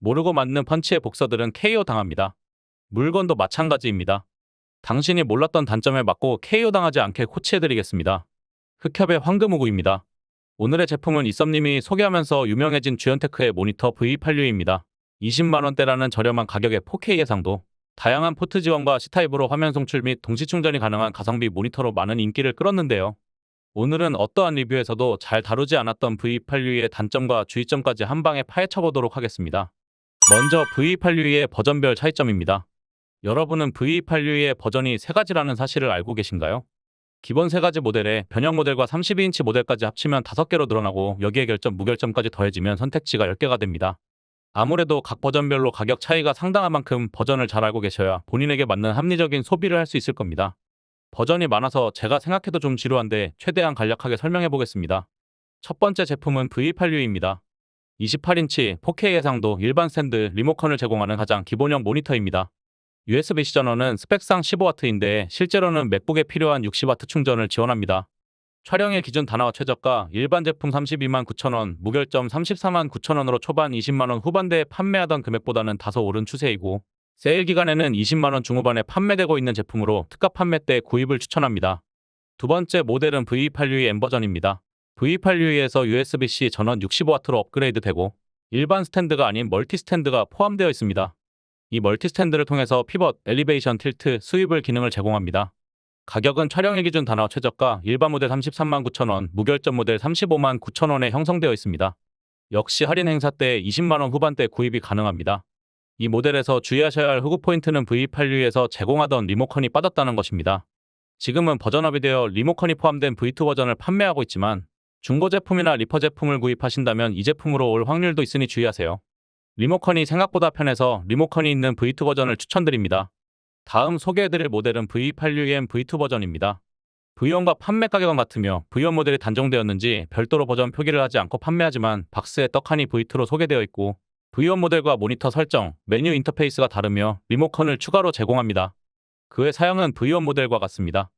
모르고 맞는 펀치의 복서들은 KO 당합니다. 물건도 마찬가지입니다. 당신이 몰랐던 단점에 맞고 KO 당하지 않게 코치해드리겠습니다. 흑협의 황금우구입니다. 오늘의 제품은 이썸님이 소개하면서 유명해진 주연테크의 모니터 V86입니다. 20만원대라는 저렴한 가격에 4K 해상도, 다양한 포트 지원과 C타입으로 화면 송출 및 동시 충전이 가능한 가성비 모니터로 많은 인기를 끌었는데요. 오늘은 어떠한 리뷰에서도 잘 다루지 않았던 V86의 단점과 주의점까지 한 방에 파헤쳐보도록 하겠습니다. 먼저 V86의 버전별 차이점입니다. 여러분은 V86의 버전이 3가지라는 사실을 알고 계신가요? 기본 3가지 모델에 변형 모델과 32인치 모델까지 합치면 5개로 늘어나고 여기에 결점, 무결점까지 더해지면 선택지가 10개가 됩니다. 아무래도 각 버전별로 가격 차이가 상당한 만큼 버전을 잘 알고 계셔야 본인에게 맞는 합리적인 소비를 할 수 있을 겁니다. 버전이 많아서 제가 생각해도 좀 지루한데 최대한 간략하게 설명해 보겠습니다. 첫 번째 제품은 V86입니다. 28인치 4K 해상도 일반 스탠드 리모컨을 제공하는 가장 기본형 모니터입니다. USB-C 전원은 스펙상 15W인데 실제로는 맥북에 필요한 60W 충전을 지원합니다. 촬영일 기준 다나와 최저가 일반 제품 329,000원, 무결점 349,000원으로 초반 20만원 후반대에 판매하던 금액보다는 다소 오른 추세이고 세일 기간에는 20만원 중후반에 판매되고 있는 제품으로 특가 판매 때 구입을 추천합니다. 두 번째 모델은 V86M 버전입니다. V86에서 USB-C 전원 65W로 업그레이드 되고 일반 스탠드가 아닌 멀티 스탠드가 포함되어 있습니다. 이 멀티 스탠드를 통해서 피벗, 엘리베이션, 틸트, 스위블 기능을 제공합니다. 가격은 촬영일 기준 다나와 최저가 일반 모델 339,000원, 무결점 모델 359,000원에 형성되어 있습니다. 역시 할인 행사 때 20만원 후반대 구입이 가능합니다. 이 모델에서 주의하셔야 할 흑우 포인트는 V86에서 제공하던 리모컨이 빠졌다는 것입니다. 지금은 버전업이 되어 리모컨이 포함된 V2 버전을 판매하고 있지만 중고 제품이나 리퍼 제품을 구입하신다면 이 제품으로 올 확률도 있으니 주의하세요. 리모컨이 생각보다 편해서 리모컨이 있는 V2 버전을 추천드립니다. 다음 소개해드릴 모델은 V86M V2 버전입니다. V1과 판매 가격은 같으며 V1 모델이 단종되었는지 별도로 버전 표기를 하지 않고 판매하지만 박스에 떡하니 V2로 소개되어 있고 V1 모델과 모니터 설정, 메뉴 인터페이스가 다르며 리모컨을 추가로 제공합니다. 그의 사양은 V1 모델과 같습니다.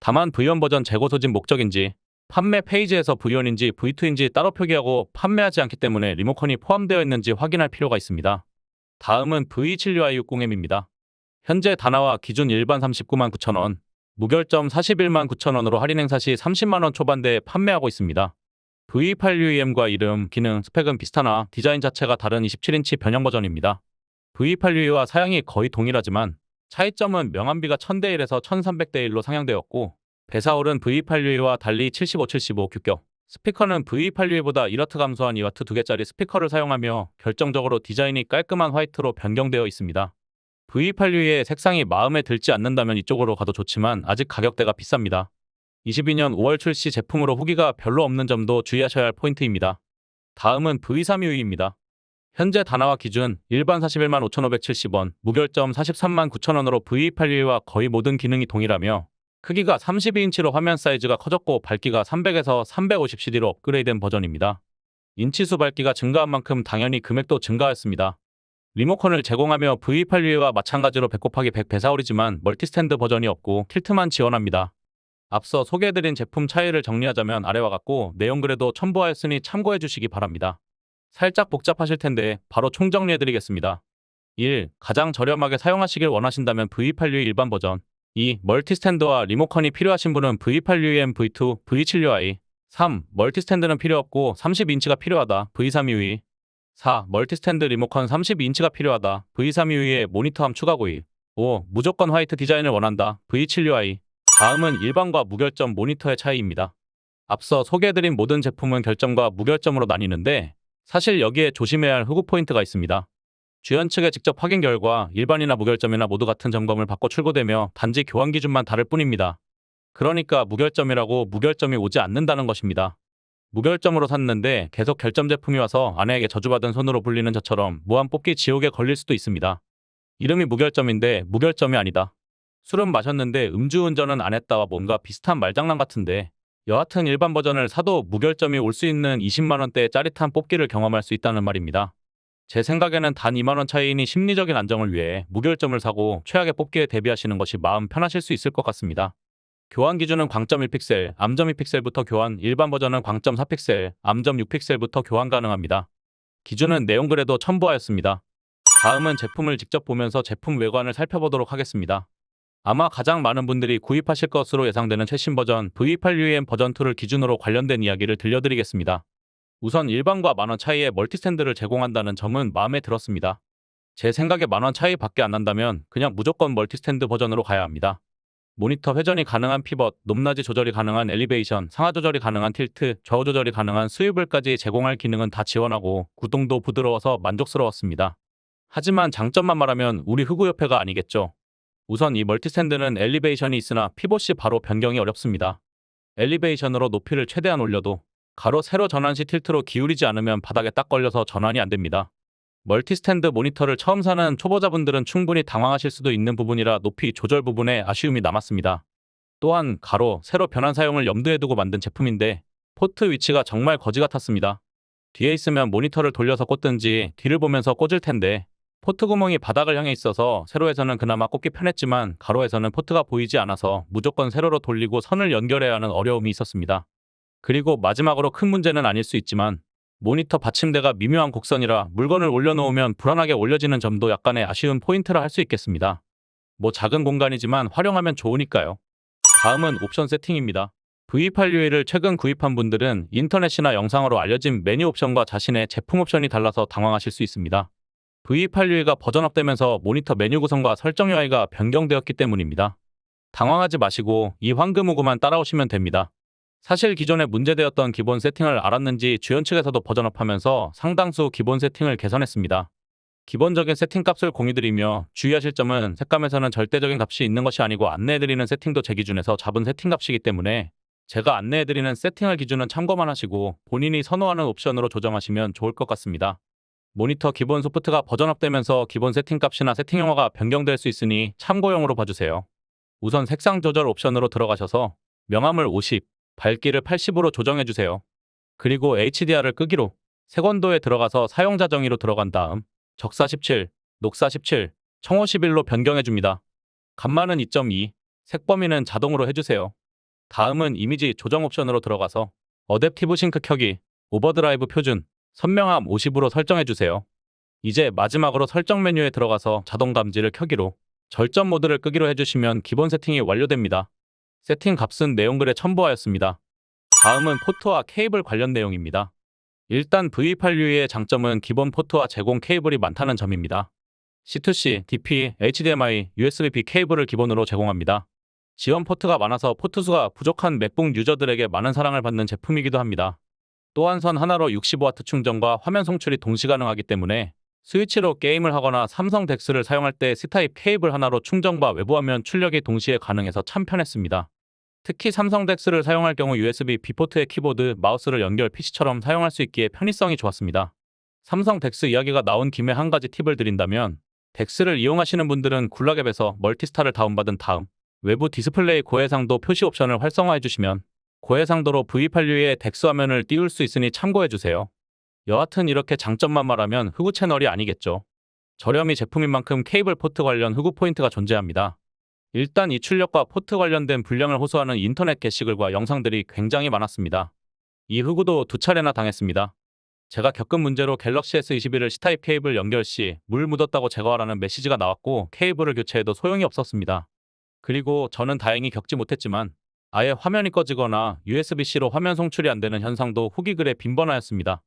다만 V1 버전 재고 소진 목적인지 판매 페이지에서 V1인지 V2인지 따로 표기하고 판매하지 않기 때문에 리모컨이 포함되어 있는지 확인할 필요가 있습니다. 다음은 V76i60M입니다. 현재 다나와 기준 일반 399,000원, 무결점 419,000원으로 할인 행사 시 30만원 초반대에 판매하고 있습니다. V86M과 이름, 기능, 스펙은 비슷하나 디자인 자체가 다른 27인치 변형 버전입니다. V86와 사양이 거의 동일하지만 차이점은 명암비가 1000대1에서 1300대1로 상향되었고 배사홀은 V86와 달리 75/75 규격, 스피커는 V86보다 1W 감소한 2W 2개짜리 스피커를 사용하며 결정적으로 디자인이 깔끔한 화이트로 변경되어 있습니다. V86의 색상이 마음에 들지 않는다면 이쪽으로 가도 좋지만 아직 가격대가 비쌉니다. 22년 5월 출시 제품으로 후기가 별로 없는 점도 주의하셔야 할 포인트입니다. 다음은 V32U입니다. 현재 다나와 기준 일반 415,570원, 무결점 439,000원으로 V86와 거의 모든 기능이 동일하며 크기가 32인치로 화면 사이즈가 커졌고 밝기가 300에서 350CD로 업그레이드된 버전입니다. 인치수 밝기가 증가한 만큼 당연히 금액도 증가했습니다. 리모컨을 제공하며 V86와 마찬가지로 100 곱하기 100 배사홀이지만 멀티스탠드 버전이 없고 틸트만 지원합니다. 앞서 소개해드린 제품 차이를 정리하자면 아래와 같고 내용글에도 첨부하였으니 참고해 주시기 바랍니다. 살짝 복잡하실 텐데 바로 총정리해드리겠습니다. 1. 가장 저렴하게 사용하시길 원하신다면 V86 일반 버전. 2. 멀티스탠드와 리모컨이 필요하신 분은 V86M V2, V76i. 3. 멀티스탠드는 필요 없고 30인치가 필요하다. V32i. 4. 멀티스탠드 리모컨 32인치가 필요하다. V32U에 모니터함 추가 구입. 5. 무조건 화이트 디자인을 원한다. V76i. 다음은 일반과 무결점 모니터의 차이입니다. 앞서 소개해드린 모든 제품은 결점과 무결점으로 나뉘는데 사실 여기에 조심해야 할 흑우 포인트가 있습니다. 주연 측의 직접 확인 결과 일반이나 무결점이나 모두 같은 점검을 받고 출고되며 단지 교환 기준만 다를 뿐입니다. 그러니까 무결점이라고 무결점이 오지 않는다는 것입니다. 무결점으로 샀는데 계속 결점 제품이 와서 아내에게 저주받은 손으로 불리는 저처럼 무한 뽑기 지옥에 걸릴 수도 있습니다. 이름이 무결점인데 무결점이 아니다. 술은 마셨는데 음주운전은 안 했다와 뭔가 비슷한 말장난 같은데 여하튼 일반 버전을 사도 무결점이 올 수 있는 20만원대의 짜릿한 뽑기를 경험할 수 있다는 말입니다. 제 생각에는 단 2만원 차이이니 심리적인 안정을 위해 무결점을 사고 최악의 뽑기에 대비하시는 것이 마음 편하실 수 있을 것 같습니다. 교환 기준은 광점 1픽셀, 암점 2픽셀부터 교환, 일반 버전은 광점 4픽셀, 암점 6픽셀부터 교환 가능합니다. 기준은 내용글에도 첨부하였습니다. 다음은 제품을 직접 보면서 제품 외관을 살펴보도록 하겠습니다. 아마 가장 많은 분들이 구입하실 것으로 예상되는 최신 버전 V8UEM 버전2를 기준으로 관련된 이야기를 들려드리겠습니다. 우선 일반과 만원 차이의 멀티스탠드를 제공한다는 점은 마음에 들었습니다. 제 생각에 만원 차이밖에 안 난다면 그냥 무조건 멀티스탠드 버전으로 가야 합니다. 모니터 회전이 가능한 피벗, 높낮이 조절이 가능한 엘리베이션, 상하 조절이 가능한 틸트, 좌우 조절이 가능한 스위블까지 제공할 기능은 다 지원하고 구동도 부드러워서 만족스러웠습니다. 하지만 장점만 말하면 우리 흑우 협회가 아니겠죠. 우선 이 멀티스탠드는 엘리베이션이 있으나 피봇이 바로 변경이 어렵습니다. 엘리베이션으로 높이를 최대한 올려도 가로 세로 전환 시 틸트로 기울이지 않으면 바닥에 딱 걸려서 전환이 안 됩니다. 멀티스탠드 모니터를 처음 사는 초보자분들은 충분히 당황하실 수도 있는 부분이라 높이 조절 부분에 아쉬움이 남았습니다. 또한 가로, 세로 변환 사용을 염두에 두고 만든 제품인데 포트 위치가 정말 거지 같았습니다. 뒤에 있으면 모니터를 돌려서 꽂든지 뒤를 보면서 꽂을 텐데 포트 구멍이 바닥을 향해 있어서 세로에서는 그나마 꽂기 편했지만 가로에서는 포트가 보이지 않아서 무조건 세로로 돌리고 선을 연결해야 하는 어려움이 있었습니다. 그리고 마지막으로 큰 문제는 아닐 수 있지만 모니터 받침대가 미묘한 곡선이라 물건을 올려놓으면 불안하게 올려지는 점도 약간의 아쉬운 포인트라 할 수 있겠습니다. 뭐 작은 공간이지만 활용하면 좋으니까요. 다음은 옵션 세팅입니다. V8UE를 최근 구입한 분들은 인터넷이나 영상으로 알려진 메뉴 옵션과 자신의 제품 옵션이 달라서 당황하실 수 있습니다. V8UE가 버전업되면서 모니터 메뉴 구성과 설정 UI가 변경되었기 때문입니다. 당황하지 마시고 이 황금우구만 따라오시면 됩니다. 사실 기존에 문제되었던 기본 세팅을 알았는지 주연 측에서도 버전업하면서 상당수 기본 세팅을 개선했습니다. 기본적인 세팅 값을 공유드리며 주의하실 점은 색감에서는 절대적인 값이 있는 것이 아니고 안내해드리는 세팅도 제 기준에서 잡은 세팅 값이기 때문에 제가 안내해드리는 세팅할 기준은 참고만 하시고 본인이 선호하는 옵션으로 조정하시면 좋을 것 같습니다. 모니터 기본 소프트가 버전업되면서 기본 세팅 값이나 세팅 영화가 변경될 수 있으니 참고용으로 봐주세요. 우선 색상 조절 옵션으로 들어가셔서 명암을 50, 밝기를 80으로 조정해주세요. 그리고 HDR을 끄기로 색온도에 들어가서 사용자 정의로 들어간 다음 적사 17, 녹사 17, 청호 11로 변경해줍니다. 감마는 2.2, 색 범위는 자동으로 해주세요. 다음은 이미지 조정 옵션으로 들어가서 어댑티브 싱크 켜기, 오버드라이브 표준, 선명함 50으로 설정해주세요. 이제 마지막으로 설정 메뉴에 들어가서 자동 감지를 켜기로 절전 모드를 끄기로 해주시면 기본 세팅이 완료됩니다. 세팅 값은 내용글에 첨부하였습니다. 다음은 포트와 케이블 관련 내용입니다. 일단 V8UE의 장점은 기본 포트와 제공 케이블이 많다는 점입니다. C2C, DP, HDMI, USB-B 케이블을 기본으로 제공합니다. 지원 포트가 많아서 포트 수가 부족한 맥북 유저들에게 많은 사랑을 받는 제품이기도 합니다. 또한 선 하나로 65W 충전과 화면 송출이 동시 가능하기 때문에 스위치로 게임을 하거나 삼성 덱스를 사용할 때 C타입 케이블 하나로 충전과 외부 화면 출력이 동시에 가능해서 참 편했습니다. 특히 삼성 덱스를 사용할 경우 USB-B 포트에 키보드, 마우스를 연결 PC처럼 사용할 수 있기에 편의성이 좋았습니다. 삼성 덱스 이야기가 나온 김에 한 가지 팁을 드린다면 덱스를 이용하시는 분들은 굴락앱에서 멀티스타를 다운받은 다음 외부 디스플레이 고해상도 표시 옵션을 활성화해주시면 고해상도로 V8UE의 덱스 화면을 띄울 수 있으니 참고해주세요. 여하튼 이렇게 장점만 말하면 흑우 채널이 아니겠죠. 저렴이 제품인 만큼 케이블 포트 관련 흑우 포인트가 존재합니다. 일단 이 출력과 포트 관련된 불량을 호소하는 인터넷 게시글과 영상들이 굉장히 많았습니다. 이 흑우도 2차례나 당했습니다. 제가 겪은 문제로 갤럭시 S21을 C타입 케이블 연결 시 물 묻었다고 제거하라는 메시지가 나왔고 케이블을 교체해도 소용이 없었습니다. 그리고 저는 다행히 겪지 못했지만 아예 화면이 꺼지거나 USB-C로 화면 송출이 안 되는 현상도 후기 글에 빈번하였습니다.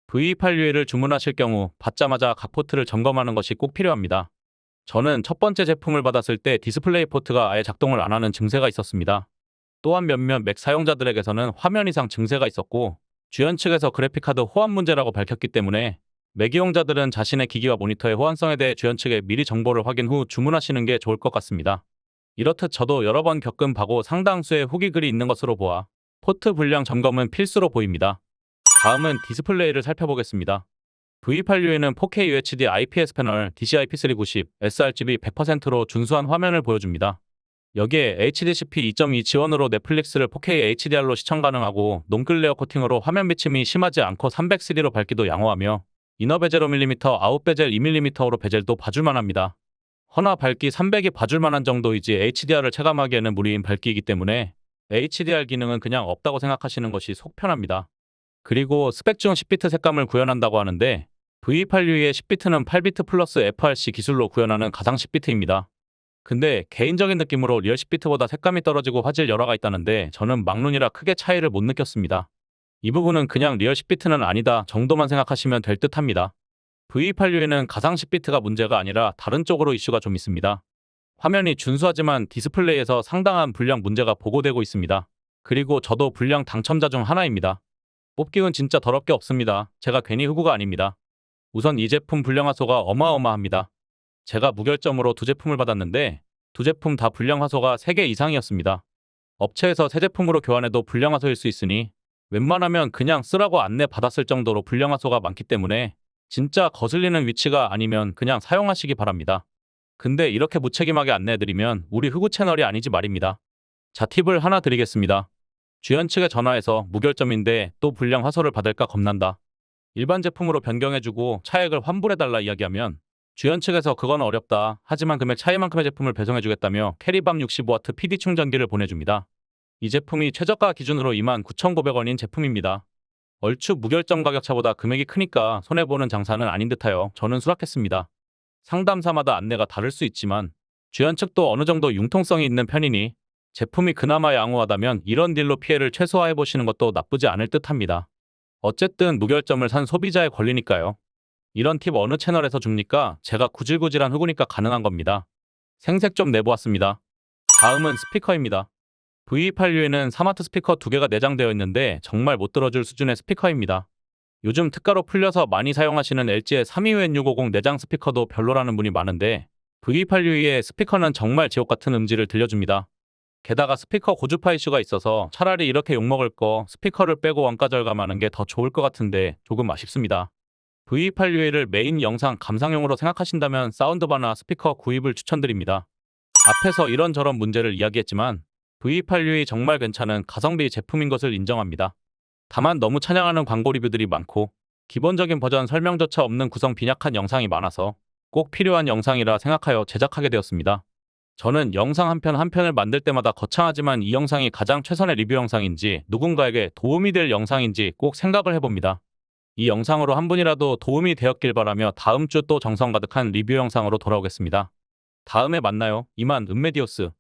V8UE를 주문하실 경우 받자마자 각 포트를 점검하는 것이 꼭 필요합니다. 저는 첫 번째 제품을 받았을 때 디스플레이 포트가 아예 작동을 안 하는 증세가 있었습니다. 또한 몇몇 맥 사용자들에게서는 화면 이상 증세가 있었고 주연 측에서 그래픽카드 호환 문제라고 밝혔기 때문에 맥 이용자들은 자신의 기기와 모니터의 호환성에 대해 주연 측에 미리 정보를 확인 후 주문하시는 게 좋을 것 같습니다. 이렇듯 저도 여러 번 겪은 바고 상당수의 후기 글이 있는 것으로 보아 포트 불량 점검은 필수로 보입니다. 다음은 디스플레이를 살펴보겠습니다. V8UE는 4K UHD IPS 패널, DCI-P390, sRGB 100%로 준수한 화면을 보여줍니다. 여기에 HDCP 2.2 지원으로 넷플릭스를 4K HDR로 시청 가능하고 논글레어 코팅으로 화면 비침이 심하지 않고 300cd로 밝기도 양호하며 이너 베젤 5mm, 아웃 베젤 2mm로 베젤도 봐줄만 합니다. 허나 밝기 300이 봐줄만한 정도이지 HDR을 체감하기에는 무리인 밝기이기 때문에 HDR 기능은 그냥 없다고 생각하시는 것이 속 편합니다. 그리고 스펙 중 10비트 색감을 구현한다고 하는데 V8U의 10비트는 8비트 플러스 FRC 기술로 구현하는 가상 10비트입니다. 근데 개인적인 느낌으로 리얼 10비트보다 색감이 떨어지고 화질 열화가 있다는데 저는 막눈이라 크게 차이를 못 느꼈습니다. 이 부분은 그냥 리얼 10비트는 아니다 정도만 생각하시면 될 듯합니다. V8U에는 가상 10비트가 문제가 아니라 다른 쪽으로 이슈가 좀 있습니다. 화면이 준수하지만 디스플레이에서 상당한 불량 문제가 보고되고 있습니다. 그리고 저도 불량 당첨자 중 하나입니다. 뽑기운 진짜 더럽게 없습니다. 제가 괜히 흑우가 아닙니다. 우선 이 제품 불량 화소가 어마어마합니다. 제가 무결점으로 두 제품을 받았는데 두 제품 다 불량 화소가 3개 이상이었습니다. 업체에서 새 제품으로 교환해도 불량 화소일 수 있으니 웬만하면 그냥 쓰라고 안내 받았을 정도로 불량 화소가 많기 때문에 진짜 거슬리는 위치가 아니면 그냥 사용하시기 바랍니다. 근데 이렇게 무책임하게 안내해드리면 우리 흑우 채널이 아니지 말입니다. 자, 팁을 하나 드리겠습니다. 주연 측에 전화해서 무결점인데 또 불량 화소를 받을까 겁난다. 일반 제품으로 변경해주고 차액을 환불해달라 이야기하면 주연 측에서 그건 어렵다. 하지만 금액 차이만큼의 제품을 배송해주겠다며 캐리밤 65W PD 충전기를 보내줍니다. 이 제품이 최저가 기준으로 29,900원인 제품입니다. 얼추 무결점 가격차보다 금액이 크니까 손해보는 장사는 아닌 듯하여 저는 수락했습니다. 상담사마다 안내가 다를 수 있지만 주연 측도 어느 정도 융통성이 있는 편이니 제품이 그나마 양호하다면 이런 딜로 피해를 최소화해보시는 것도 나쁘지 않을 듯합니다. 어쨌든 무결점을 산 소비자의 권리니까요. 이런 팁 어느 채널에서 줍니까? 제가 구질구질한 흑우니까 가능한 겁니다. 생색 좀 내보았습니다. 다음은 스피커입니다. V8U에는 스마트 스피커 2개가 내장되어 있는데 정말 못 들어줄 수준의 스피커입니다. 요즘 특가로 풀려서 많이 사용하시는 LG의 32UN650 내장 스피커도 별로라는 분이 많은데 V8U의 스피커는 정말 지옥같은 음질을 들려줍니다. 게다가 스피커 고주파 이슈가 있어서 차라리 이렇게 욕먹을 거 스피커를 빼고 원가 절감하는 게 더 좋을 것 같은데 조금 아쉽습니다. V8U를 메인 영상 감상용으로 생각하신다면 사운드바나 스피커 구입을 추천드립니다. 앞에서 이런저런 문제를 이야기했지만 V8U이 정말 괜찮은 가성비 제품인 것을 인정합니다. 다만 너무 찬양하는 광고 리뷰들이 많고 기본적인 버전 설명조차 없는 구성 빈약한 영상이 많아서 꼭 필요한 영상이라 생각하여 제작하게 되었습니다. 저는 영상 한 편 한 편을 만들 때마다 거창하지만 이 영상이 가장 최선의 리뷰 영상인지 누군가에게 도움이 될 영상인지 꼭 생각을 해봅니다. 이 영상으로 한 분이라도 도움이 되었길 바라며 다음 주 또 정성 가득한 리뷰 영상으로 돌아오겠습니다. 다음에 만나요. 이만 은메디오스.